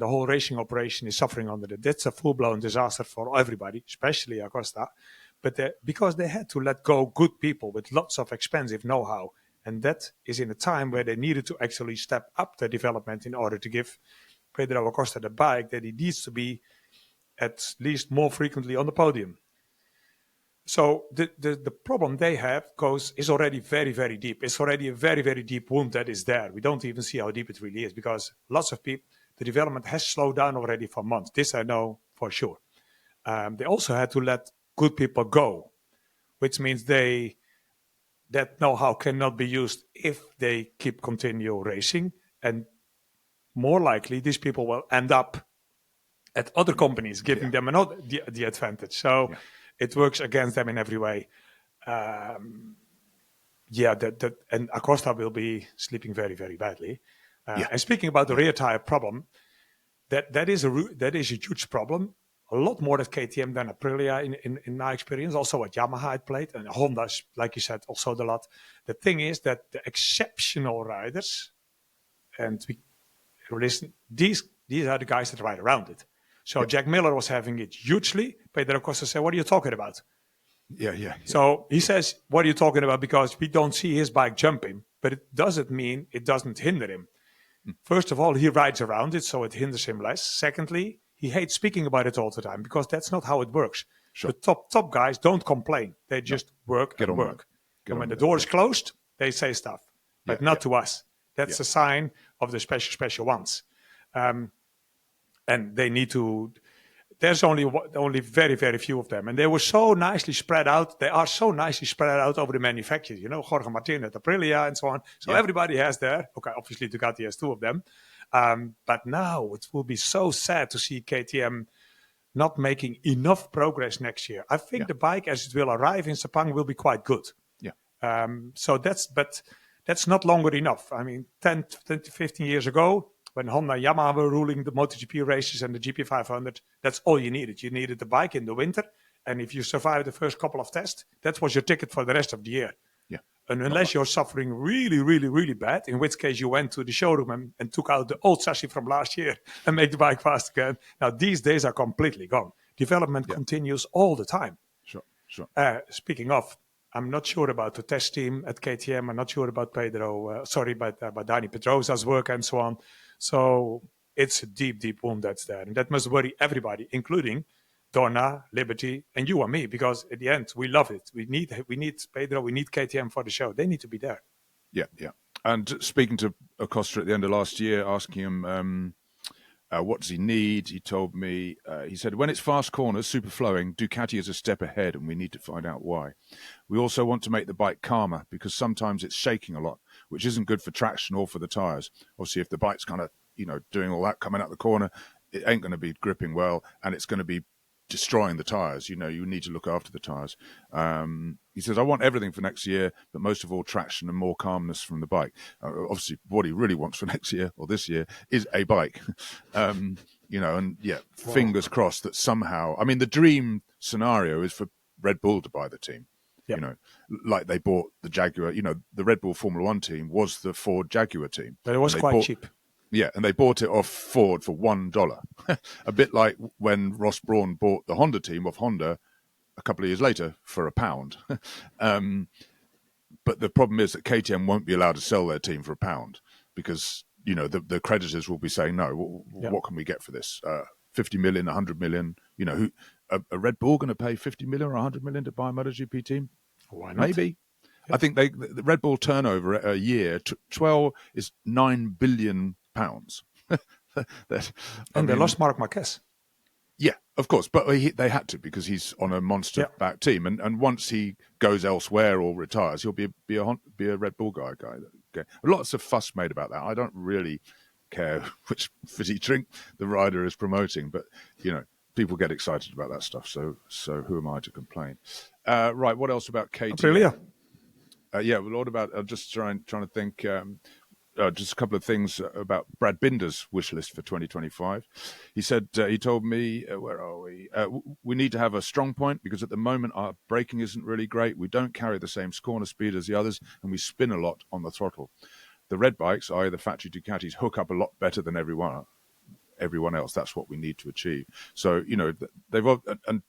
whole racing operation is suffering under it. That's a full-blown disaster for everybody, especially Acosta. But because they had to let go good people with lots of expensive know-how, and that is in a time where they needed to actually step up the development in order to give Pedro Acosta the bike that he needs to be at least more frequently on the podium. So the problem they have is already very, very deep. It's already a very, very deep wound that is there. We don't even see how deep it really is, because lots of people, the development has slowed down already for months. This I know for sure. They also had to let good people go, which means that know-how cannot be used if they continue racing. And more likely, these people will end up at other companies, giving them the advantage. So it works against them in every way. And Acosta will be sleeping very, very badly. And speaking about the rear tire problem, that is a huge problem. A lot more at KTM than Aprilia in my experience. Also at Yamaha it played, and Honda, like you said, also a lot. The thing is that the exceptional riders, and these are the guys that ride around it. So Jack Miller was having it hugely. Pedro Acosta said, "What are you talking about?" Yeah. So he says, "What are you talking about?" Because we don't see his bike jumping, but it doesn't mean it doesn't hinder him. First of all, he rides around it, so it hinders him less. Secondly, he hates speaking about it all the time, because that's not how it works. Sure. The top guys don't complain. They just work and work. And when the door is closed, they say stuff, but not to us. That's a sign of the special ones. And they need to... There's only very, very few of them. And they were so nicely spread out. They are so nicely spread out over the manufacturers. Jorge Martin at Aprilia and so on. So everybody has there. Okay, obviously Ducati has two of them. But now it will be so sad to see KTM not making enough progress next year. I think the bike, as it will arrive in Sepang, will be quite good. But that's not longer enough. I mean, 10 to 15 years ago, when Honda and Yamaha were ruling the MotoGP races and the GP500, that's all you needed. You needed the bike in the winter, and if you survived the first couple of tests, that was your ticket for the rest of the year. And unless you're suffering really, really, really bad, in which case you went to the showroom and took out the old chassis from last year and make the bike fast again. Now, these days are completely gone. Development continues all the time. Sure. Speaking of, I'm not sure about the test team at KTM. I'm not sure about about Dani Pedrosa's work and so on. So it's a deep, deep wound that's there. And that must worry everybody, including Dorna, Liberty, and you and me, because at the end, we love it. We need Pedro, we need KTM for the show. They need to be there. Yeah. And speaking to Acosta at the end of last year, asking him what does he need, he told me, he said, when it's fast corners, super flowing, Ducati is a step ahead, and we need to find out why. We also want to make the bike calmer, because sometimes it's shaking a lot, which isn't good for traction or for the tyres. Obviously, if the bike's kind of, doing all that coming out the corner, it ain't going to be gripping well, and it's going to be destroying the tyres. You need to look after the tyres. He says, I want everything for next year, but most of all traction and more calmness from the bike. Obviously, what he really wants for next year or this year is a bike. Fingers crossed that somehow, I mean, the dream scenario is for Red Bull to buy the team. like they bought the Jaguar. The Red Bull Formula One team was the Ford Jaguar team, but it was quite cheap. Yeah, and they bought it off Ford for $1, a bit like when Ross Brawn bought the Honda team off Honda a couple of years later for £1. But the problem is that KTM won't be allowed to sell their team for £1 because the creditors will be saying, no, what can we get for this? 50 million, 100 million. A Red Bull going to pay 50 million or 100 million to buy a MotoGP team? Why not? Maybe. Yeah. I think the Red Bull turnover a year 12 is £9 billion. They lost Marc Marquez. Yeah, of course, but they had to because he's on a monster-backed team, and once he goes elsewhere or retires, he'll be a Red Bull guy. Okay. Lots of fuss made about that. I don't really care which fizzy drink the rider is promoting, but people get excited about that stuff. So who am I to complain? Right, what else about KTM? Aprilia. A lot about. I'm just trying to think. Just a couple of things about Brad Binder's wish list for 2025. He said, he told me, where are we? We need to have a strong point because at the moment our braking isn't really great. We don't carry the same corner speed as the others and we spin a lot on the throttle. The red bikes, i.e. the factory Ducatis, hook up a lot better than everyone else. That's what we need to achieve. So, and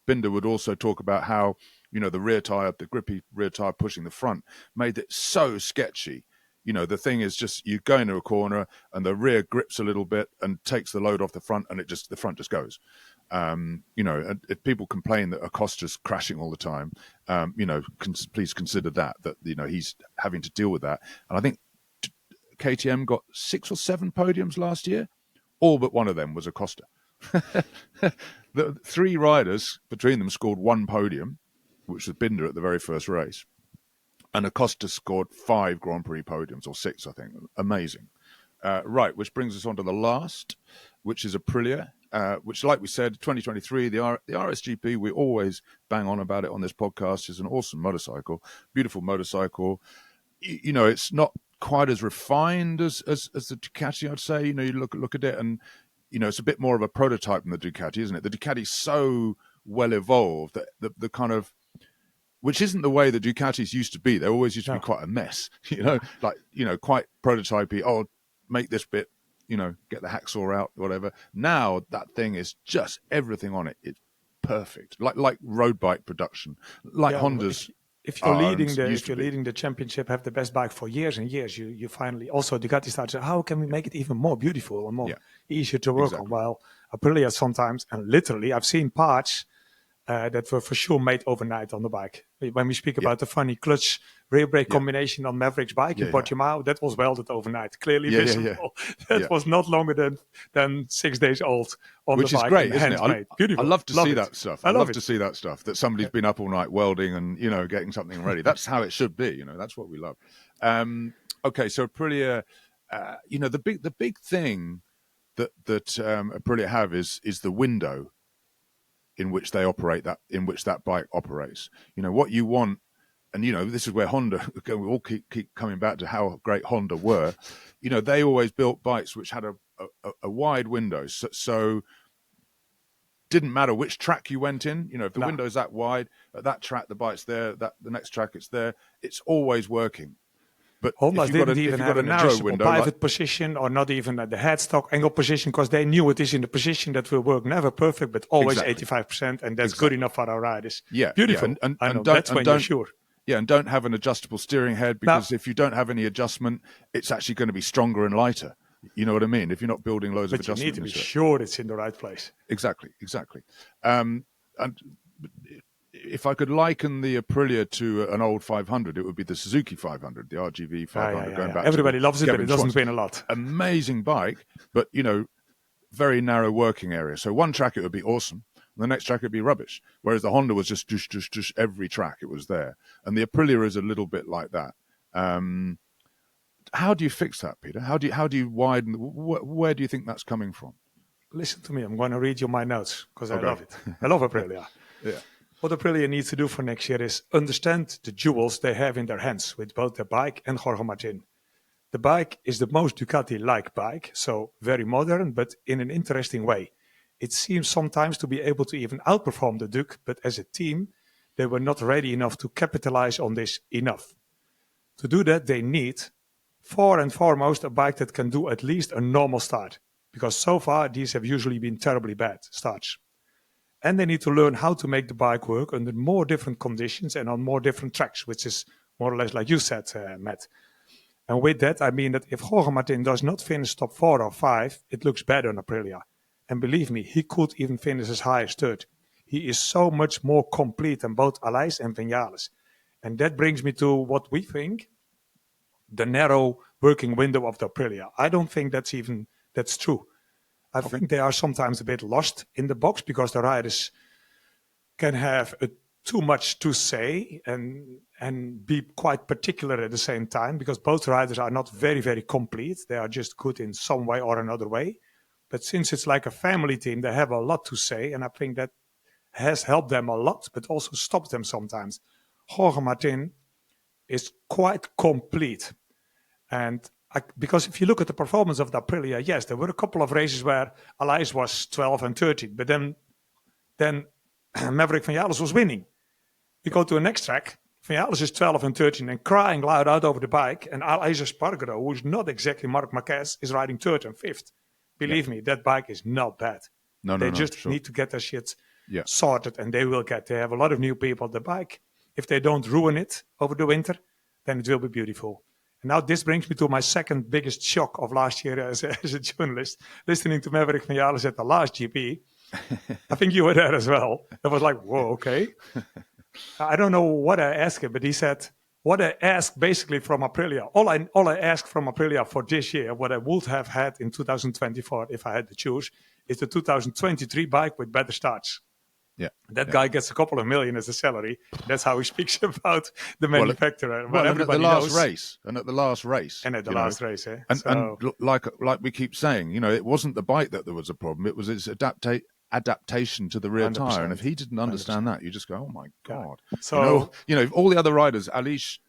Binder would also talk about how, the rear tire, the grippy rear tire pushing the front made it so sketchy. The thing is just you go into a corner and the rear grips a little bit and takes the load off the front and the front just goes. And if people complain that Acosta's crashing all the time, please consider that he's having to deal with that. And I think KTM got 6 or 7 podiums last year. All but one of them was Acosta. The 3 riders between them scored 1 podium, which was Binder at the very first race. And Acosta scored 5 Grand Prix podiums, or 6, I think. Amazing. Right, which brings us on to the last, which is Aprilia, which, like we said, 2023, the RSGP, we always bang on about it on this podcast, is an awesome motorcycle, beautiful motorcycle. It's not quite as refined as the Ducati, I'd say. You look at it and, it's a bit more of a prototype than the Ducati, isn't it? The Ducati's so well evolved that the kind of, which isn't the way the Ducatis used to be. They always used to be quite a mess, quite prototypey. Oh, make this bit, get the hacksaw out, whatever. Now that thing is just everything on it. It's perfect, like road bike production, like Honda's. If you're leading the championship, have the best bike for years and years, you finally also Ducati starts. How can we make it even more beautiful and more easier to work on? Well, Aprilia sometimes, and literally, I've seen parts that were for sure made overnight on the bike. When we speak about the funny clutch rear brake combination on Maverick's bike in Portimao, that was welded overnight, clearly visible. That was not longer than 6 days old on the bike. Which is great, isn't it? Beautiful. I love to see that stuff. I love to see that stuff, that somebody's been up all night welding and, getting something ready. That's how it should be. That's what we love. Okay, so Aprilia, the big thing that Aprilia have is the window in which they operate in which that bike operates. What you want, and this is where Honda, we all keep coming back to how great Honda were. They always built bikes which had a wide window, so didn't matter which track you went in. If the window's that wide, at that track the bike's there, the next track it's there. It's always working. But Honda didn't even have a narrow window, pivot position, or not even at the headstock angle position, because they knew it is in the position that will work. Never perfect, but always 85%, and that's good enough for our riders. Yeah, beautiful. Yeah. And that's when you're sure. Yeah, and don't have an adjustable steering head, because if you don't have any adjustment, it's actually going to be stronger and lighter. You know what I mean? If you're not building loads of adjustments. But you need to be sure it's in the right place. Exactly. And if I could liken the Aprilia to an old 500, it would be the Suzuki 500, the RGV 500. Going back, everybody loves it, but it doesn't win a lot. Amazing bike, but very narrow working area. So one track it would be awesome, and the next track it would be rubbish. Whereas the Honda was just dush, every track it was there, and the Aprilia is a little bit like that. How do you fix that, Peter? How do you widen? Where do you think that's coming from? Listen to me. I'm going to read you my notes because I love it. I love Aprilia. Yeah. What Aprilia needs to do for next year is understand the jewels they have in their hands with both the bike and Jorge Martin. The bike is the most Ducati-like bike, so very modern, but in an interesting way. It seems sometimes to be able to even outperform the Duke, but as a team, they were not ready enough to capitalize on this enough. To do that, they need, for and foremost, a bike that can do at least a normal start. Because so far, these have usually been terribly bad starts. And they need to learn how to make the bike work under more different conditions and on more different tracks, which is more or less like you said, Matt. And with that, I mean that if Jorge Martin does not finish top 4 or 5, it looks bad on Aprilia. And believe me, he could even finish as high as 3rd. He is so much more complete than both Aleix and Vinales. And that brings me to what we think, the narrow working window of the Aprilia. I don't think that's true. I think they are sometimes a bit lost in the box because the riders can have too much to say and be quite particular at the same time, because both riders are not very, very complete. They are just good in some way or another way. But since it's like a family team, they have a lot to say, and I think that has helped them a lot, but also stopped them sometimes. Jorge Martin is quite complete. And because if you look at the performance of the Aprilia, yes, there were a couple of races where Aleix was 12 and 13, but then Maverick Vinales was winning. You go to the next track, Vinales is 12 and 13 and crying loud out over the bike, and Aleix Espargaro, who's not exactly Marc Marquez, is riding 3rd and 5th. Believe me, that bike is not bad. They just need to get their shit sorted, and they will get. They have a lot of new people on the bike. If they don't ruin it over the winter, then it will be beautiful. And now this brings me to my second biggest shock of last year as a journalist, listening to Maverick Vinales at the last GP. I think you were there as well. It was like, whoa, okay. I don't know what I asked him, but he said, what I asked basically from Aprilia, all I asked from Aprilia for this year, what I would have had in 2024 if I had to choose, is the 2023 bike with better starts. Yeah, that guy gets a couple of million as a salary. That's how he speaks about the manufacturer. Well, and at the last race, and at the last race, and like we keep saying, it wasn't the bike that there was a problem; it was its adaptation to the rear tire. And if he didn't understand 100%. That, you just go, "Oh my god!" So all the other riders, Aleix,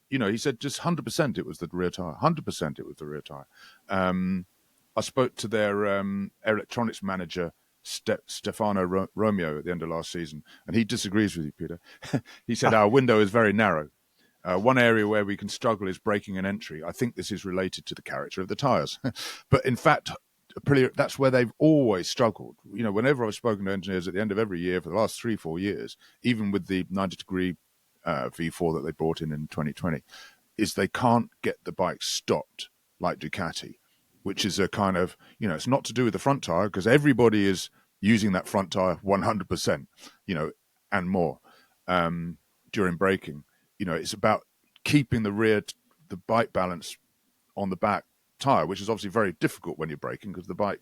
he said just 100% it was the rear tire, 100% it was the rear tire. I spoke to their electronics manager, Stefano Romeo, at the end of last season, and he disagrees with you, Peter. He said our window is very narrow. One area where we can struggle is braking and entry. I think this is related to the character of the tyres. But in fact, Aprilia, that's where they've always struggled. Whenever I've spoken to engineers at the end of every year for the last 3-4 years, even with the 90-degree V4 that they brought in 2020, is they can't get the bike stopped like Ducati, which is a kind of, it's not to do with the front tire, because everybody is using that front tire 100%, and more during braking. It's about keeping the bike balance on the back tire, which is obviously very difficult when you're braking because the bike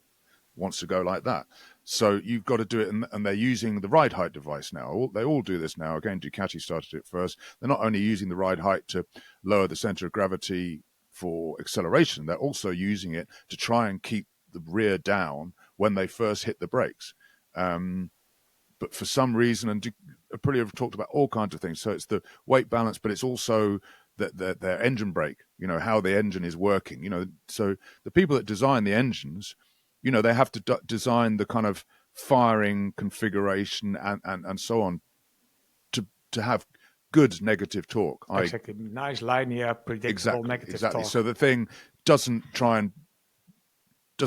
wants to go like that. So you've got to do it, and they're using the ride height device now. They all do this now. Again, Ducati started it first. They're not only using the ride height to lower the center of gravity for acceleration, they're also using it to try and keep the rear down when they first hit the brakes. But for some reason, and Aprilia have talked about all kinds of things. So it's the weight balance, but it's also their engine brake, how the engine is working. So the people that design the engines, they have to design the kind of firing configuration and so on to have good negative torque. Exactly. Nice linear, predictable negative torque. So the thing doesn't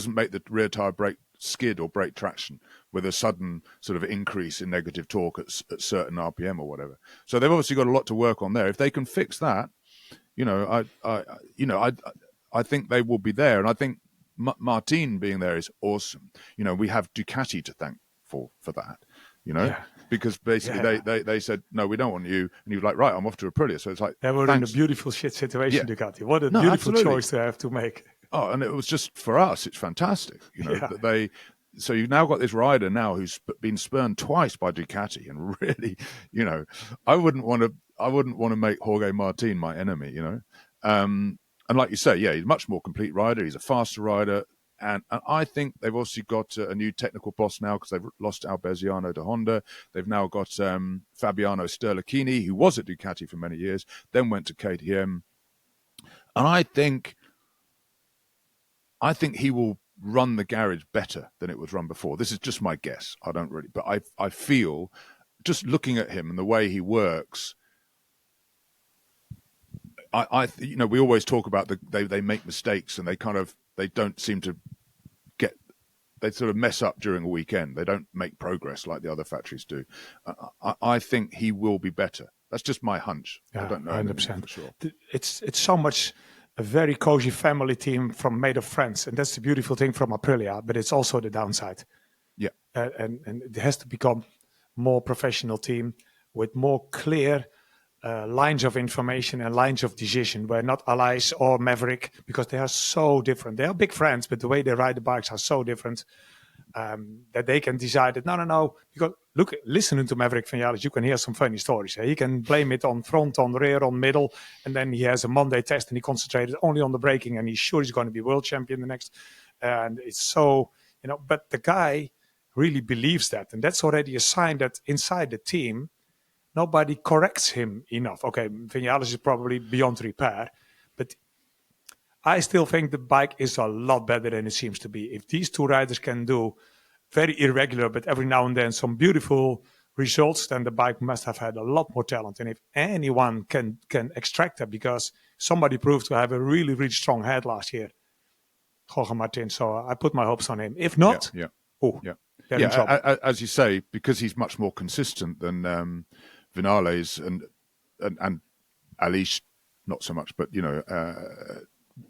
make the rear tire brake skid or brake traction with a sudden sort of increase in negative torque at certain RPM or whatever. So they've obviously got a lot to work on there. If they can fix that, I think they will be there. And I think Martin being there is awesome. We have Ducati to thank for that. Because basically they said, no, we don't want you. And you're like, right, I'm off to Aprilia. So it's like, they were in a beautiful shit situation, Ducati. What a beautiful choice to have to make. Oh, and it was just, for us, it's fantastic. That so you've now got this rider now who's been spurned twice by Ducati, and really, I wouldn't want to make Jorge Martin my enemy, and like you say, he's a much more complete rider. He's a faster rider. And I think they've also got a new technical boss now, because they've lost Alberziano to Honda. They've now got Fabiano Sterlachini, who was at Ducati for many years, then went to KTM. And I think he will run the garage better than it was run before. This is just my guess. I don't really, but I feel just looking at him and the way he works, we always talk about they make mistakes and they don't seem to they sort of mess up during a weekend. They don't make progress like the other factories do. I think he will be better. That's just my hunch. Yeah, I don't know 100%. for sure. It's so much a very cozy family team made of friends, and that's the beautiful thing from Aprilia. But it's also the downside. Yeah, and it has to become more professional team with more clear lines of information and lines of decision, where not Allies or Maverick, because they are so different. They are big friends, but the way they ride the bikes are so different that they can decide that no. Because listening to Maverick Vinales, you can hear some funny stories. He can blame it on front, on rear, on middle, and then he has a Monday test and he concentrated only on the braking, and he's sure he's going to be world champion the next. And it's so, but the guy really believes that, and that's already a sign that inside the team nobody corrects him enough. Okay, Vinales is probably beyond repair, but I still think the bike is a lot better than it seems to be. If these two riders can do very irregular, but every now and then some beautiful results, then the bike must have had a lot more talent. And if anyone can extract that, because somebody proved to have a really, really strong head last year, Jorge Martin. So I put my hopes on him. If not, they're in trouble. As you say, because he's much more consistent than Vinales and Aleix, not so much. But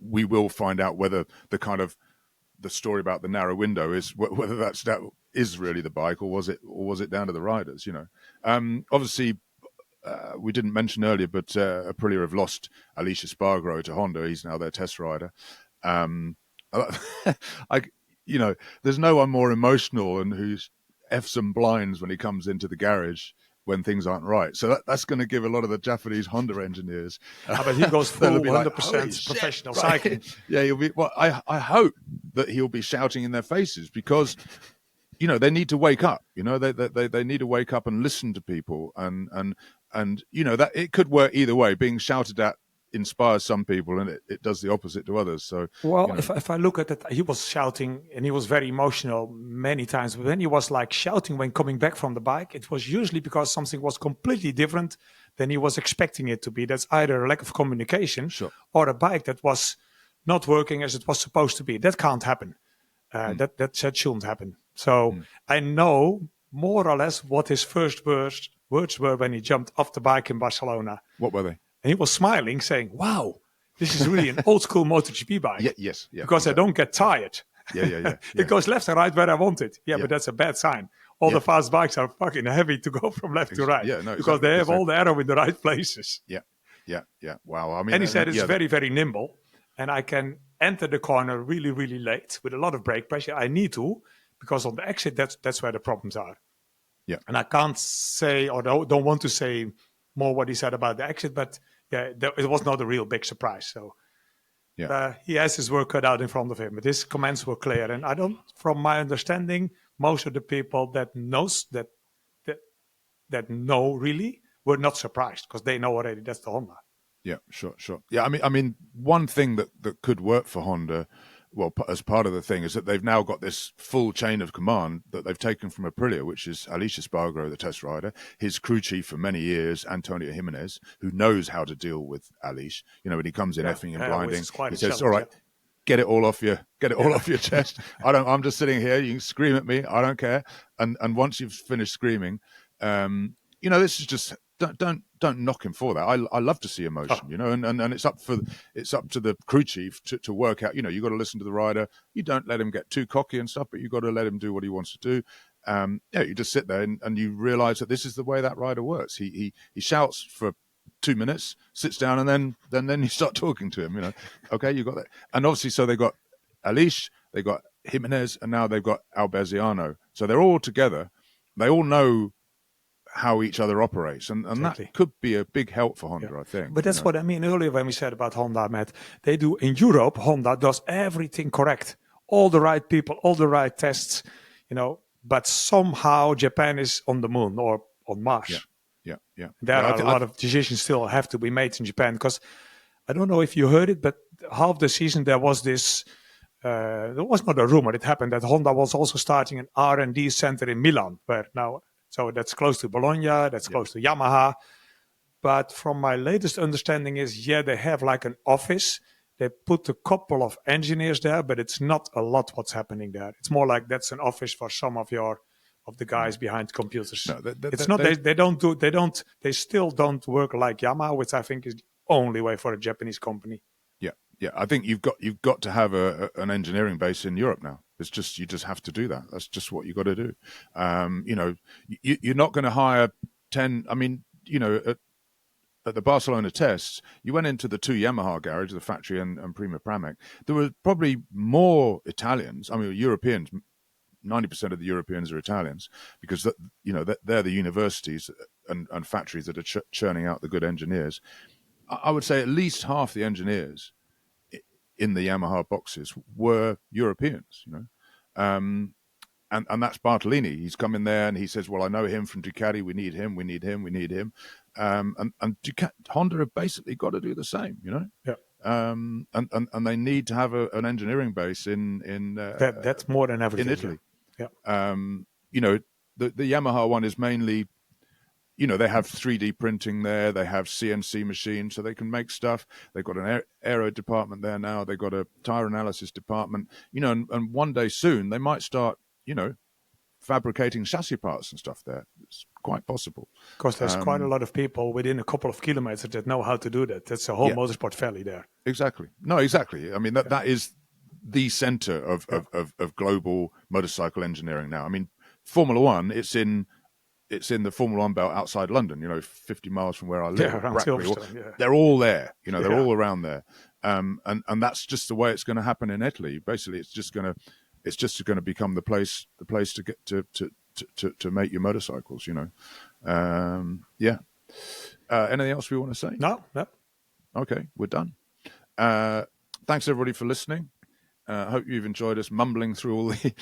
we will find out whether the story about the narrow window is whether that is really the bike, or was it down to the riders? Obviously. We didn't mention earlier, but Aprilia have lost Aleix Espargaro to Honda. He's now their test rider. There's no one more emotional and who's F's and blinds when he comes into the garage when things aren't right. So that's going to give a lot of the Japanese Honda engineers. But he goes full 100% professional cycling. Yeah, he'll be. Well, I hope that he'll be shouting in their faces, because they need to wake up. They need to wake up and listen to people, and that it could work either way. Being shouted at inspires some people, and it does the opposite to others. So, if I look at it, he was shouting and he was very emotional many times. But when he was shouting when coming back from the bike, it was usually because something was completely different than he was expecting it to be. That's either a lack of communication, or a bike that was not working as it was supposed to be. That can't happen. That shouldn't happen. So I know more or less what his first words were when he jumped off the bike in Barcelona. What were they? And he was smiling, saying, "Wow, this is really an old school MotoGP bike." Yeah, because exactly. I don't get tired. Yeah. It goes left and right where I want it. But that's a bad sign. All the fast bikes are fucking heavy to go from left to right. Because they have all the arrow in the right places. Yeah. Wow. I mean, and he said it's very, very nimble, and I can enter the corner really, really late with a lot of brake pressure. I need to, because on the exit, that's where the problems are. Yeah. And I can't say, or don't want to say more what he said about the exit, but it was not a real big surprise. So he has his work cut out in front of him, but his comments were clear. And from my understanding, most of the people that know really were not surprised, because they know already that's the Honda. Yeah, sure. Yeah, I mean, one thing that could work for Honda, well, as part of the thing, is that they've now got this full chain of command that they've taken from Aprilia, which is Aleix Espargaro, the test rider, his crew chief for many years, Antonio Jimenez, who knows how to deal with Aleix. When he comes in effing and blinding, he says, "All right, get it all off your chest. I'm just sitting here. You can scream at me. I don't care." And once you've finished screaming, this is just. Don't knock him for that. I love to see emotion, and it's up to the crew chief to work out. You got to listen to the rider. You don't let him get too cocky and stuff, but you got to let him do what he wants to do. You just sit there and you realize that this is the way that rider works. He shouts for 2 minutes, sits down, and then you start talking to him. Okay, you got that. And obviously, so they got Aleix, they got Jimenez, and now they've got Alberziano. So they're all together. They all know how each other operates, and exactly. That could be a big help for Honda, I think. But that's what I mean earlier when we said about Honda, Matt. They do in Europe, Honda does everything correct, all the right people, all the right tests, but somehow Japan is on the moon or on Mars. Yeah. There are a lot of decisions still have to be made in Japan, because I don't know if you heard it, but half the season there was this. There was not a rumor. It happened that Honda was also starting an R&D center in Milan, where now So that's close to Bologna, that's close to Yamaha. But from my latest understanding is, they have like an office. They put a couple of engineers there, but it's not a lot what's happening there. It's more like that's an office for some of the guys behind computers. No, They still don't work like Yamaha, which I think is the only way for a Japanese company. Yeah. I think you've got to have an engineering base in Europe now. It's just you just have to do that. That's just what you got to do. You're not going to hire 10. I mean, at the Barcelona tests, you went into the two Yamaha garages, the factory and Prima Pramec. There were probably more Italians. I mean, Europeans. 90% of the Europeans are Italians because they're the universities and factories that are churning out the good engineers. I would say at least half the engineers in the Yamaha boxes were Europeans, and that's Bartolini. He's come in there and he says, well, I know him from Ducati. We need him. And Honda have basically got to do the same, Yeah. And they need to have an engineering base in that's more than everything in Italy. Yeah. The Yamaha one is mainly, they have 3D printing there. They have CNC machines, so they can make stuff. They've got an aero department there now. They've got a tire analysis department, and one day soon they might start, fabricating chassis parts and stuff there. It's quite possible. Because there's quite a lot of people within a couple of kilometers that know how to do that. That's a whole motorsport valley there. Exactly. No, exactly. I mean, that is the center of global motorcycle engineering now. I mean, Formula One, it's in the Formula One belt outside London, 50 miles from where I live. Yeah, around Silverstone, They're all there. They're all around there. And that's just the way it's going to happen in Italy. Basically, it's just going to become the place to get to make your motorcycles. Anything else we want to say? No. Okay, we're done. Thanks everybody for listening. I hope you've enjoyed us mumbling through all the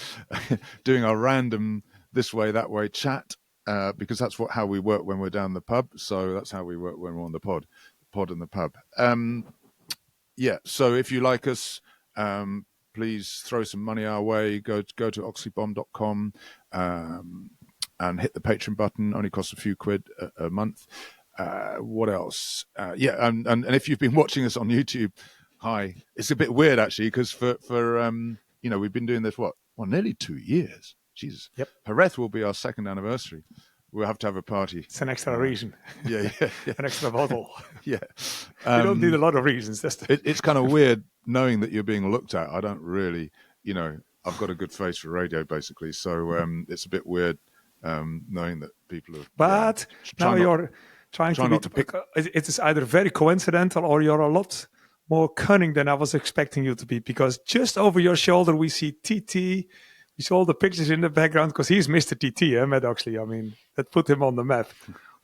doing our random this way that way chat, because that's how we work when we're down the pub. So that's how we work when we're on the pod and the pub. So if you like us, please throw some money our way. Go to oxleybomb.com and hit the Patreon button. Only costs a few quid a month. What else? And if you've been watching us on YouTube, hi. It's a bit weird actually because for we've been doing this nearly 2 years. Jesus. Yep. Jerez will be our second anniversary. We'll have to have a party. It's an extra reason. Yeah. An extra bottle. Yeah. You don't need a lot of reasons. It's kind of weird knowing that you're being looked at. I don't really, I've got a good face for radio basically. So it's a bit weird knowing that people are. But now you're trying to pick. It is either very coincidental or you're a lot more cunning than I was expecting you to be, because just over your shoulder we see TT. We saw all the pictures in the background because he's Mr. TT, Matt Oxley. I mean, that put him on the map.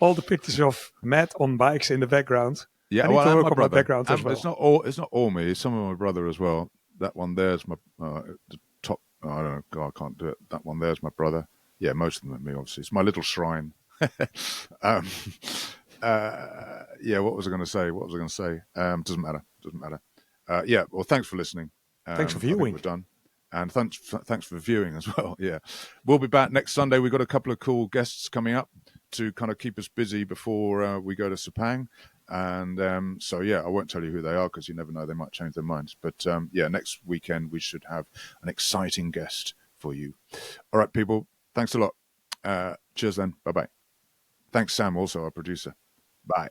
All the pictures of Matt on bikes in the background. Yeah, I need to work on my background as well. It's not all me. It's some of my brother as well. That one there's my the top. I don't know. God, I can't do it. That one there's my brother. Yeah, most of them are me. Obviously, it's my little shrine. What was I going to say? Doesn't matter. Well, thanks for listening. Thanks for viewing. We're done. And thanks for viewing as well. Yeah, we'll be back next Sunday. We've got a couple of cool guests coming up to kind of keep us busy before we go to Sepang. And I won't tell you who they are because you never know, they might change their minds. But next weekend we should have an exciting guest for you. All right, people. Thanks a lot. Cheers then. Bye bye. Thanks, Sam, also our producer. Bye.